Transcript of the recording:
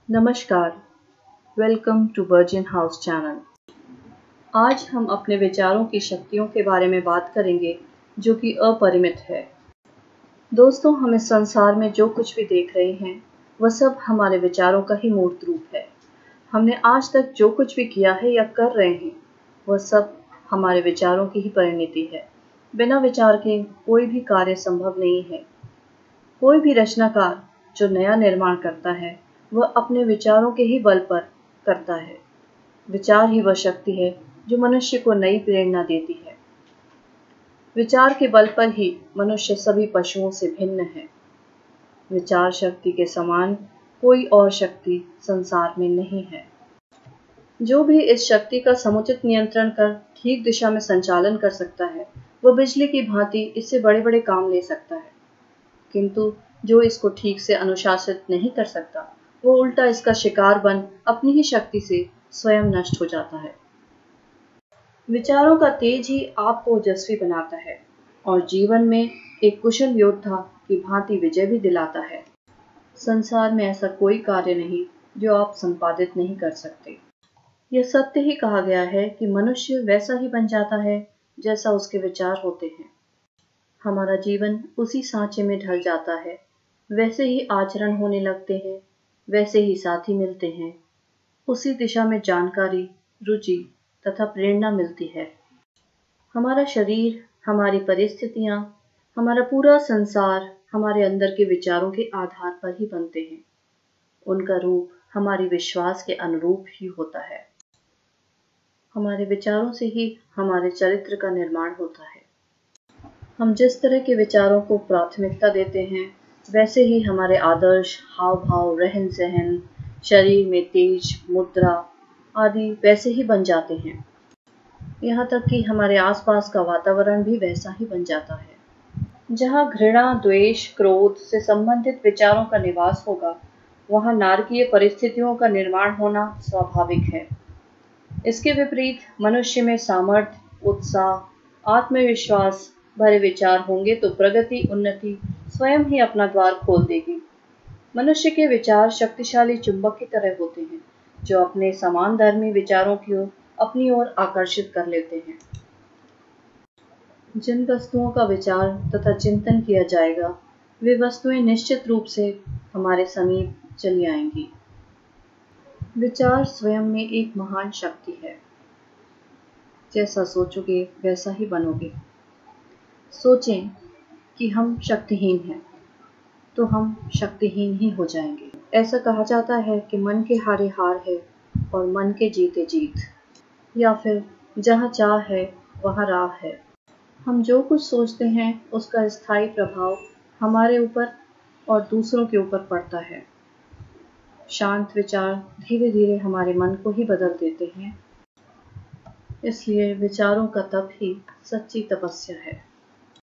नमस्कार, welcome to virgin house channel. आज हम अपने विचारों की शक्तियों के बारे में बात करेंगे जो कि अपरिमित है। दोस्तों, हम इस संसार में जो कुछ भी देख रहे हैं वह सब हमारे विचारों का ही मूर्त रूप है। हमने आज तक जो कुछ भी किया है या कर रहे हैं वह सब हमारे विचारों की ही परिणति है। बिना विचार के कोई भी कार्य संभव नहीं है। कोई भी रचनाकार जो नया निर्माण करता है वह अपने विचारों के ही बल पर करता है। विचार ही वह शक्ति है जो मनुष्य को नई प्रेरणा देती है। विचार के बल पर ही मनुष्य सभी पशुओं से भिन्न है। विचार शक्ति के समान कोई और शक्ति संसार में नहीं है। जो भी इस शक्ति का समुचित नियंत्रण कर ठीक दिशा में संचालन कर सकता है वह बिजली की भांति इससे बड़े बड़े काम ले सकता है, किंतु जो इसको ठीक से अनुशासित नहीं कर सकता वो उल्टा इसका शिकार बन अपनी ही शक्ति से स्वयं नष्ट हो जाता है। विचारों का तेज ही आपको ओजस्वी बनाता है और जीवन में एक कुशल योद्धा की भांति विजय भी दिलाता है। संसार में ऐसा कोई कार्य नहीं जो आप संपादित नहीं कर सकते। यह सत्य ही कहा गया है कि मनुष्य वैसा ही बन जाता है जैसा उसके विचार होते हैं। हमारा जीवन उसी सांचे में ढल जाता है। वैसे ही आचरण होने लगते हैं, वैसे ही साथी मिलते हैं। उसी दिशा में जानकारी, रुचि तथा प्रेरणा मिलती है। हमारा शरीर, हमारी परिस्थितियां, हमारा पूरा संसार हमारे अंदर के विचारों के आधार पर ही बनते हैं। उनका रूप हमारी विश्वास के अनुरूप ही होता है। हमारे विचारों से ही हमारे चरित्र का निर्माण होता है। हम जिस तरह के विचारों को प्राथमिकता देते हैं वैसे ही हमारे आदर्श, हाव भाव, रहन सहन, शरीर में तेज, मुद्रा आदि वैसे ही बन जाते हैं। यहाँ तक कि हमारे आसपास का वातावरण भी वैसा ही बन जाता है। जहाँ घृणा, द्वेष, क्रोध से संबंधित विचारों का निवास होगा वहाँ नारकीय परिस्थितियों का निर्माण होना स्वाभाविक है। इसके विपरीत मनुष्य में सामर्थ्य, उत्साह, आत्मविश्वास भरे विचार होंगे तो प्रगति, उन्नति स्वयं ही अपना द्वार खोल देगी। मनुष्य के विचार शक्तिशाली चुंबक की तरह होते हैं जो अपने समानधर्मी विचारों की अपनी ओर आकर्षित कर लेते हैं। जिन वस्तुओं का विचार तथा चिंतन किया जाएगा वे वस्तुएं निश्चित रूप से हमारे समीप चली आएंगी। विचार स्वयं में एक महान शक्ति है। जैसा सोचोगे वैसा ही बनोगे। सोचें कि हम शक्तिहीन हैं तो हम शक्तिहीन ही हो जाएंगे। ऐसा कहा जाता है कि मन के हारे हार है और मन के जीते जीत, या फिर जहाँ चाह है वहाँ राह है। हम जो कुछ सोचते हैं उसका स्थायी प्रभाव हमारे ऊपर और दूसरों के ऊपर पड़ता है। शांत विचार धीरे धीरे हमारे मन को ही बदल देते हैं। इसलिए विचारों का तप ही सच्ची तपस्या है।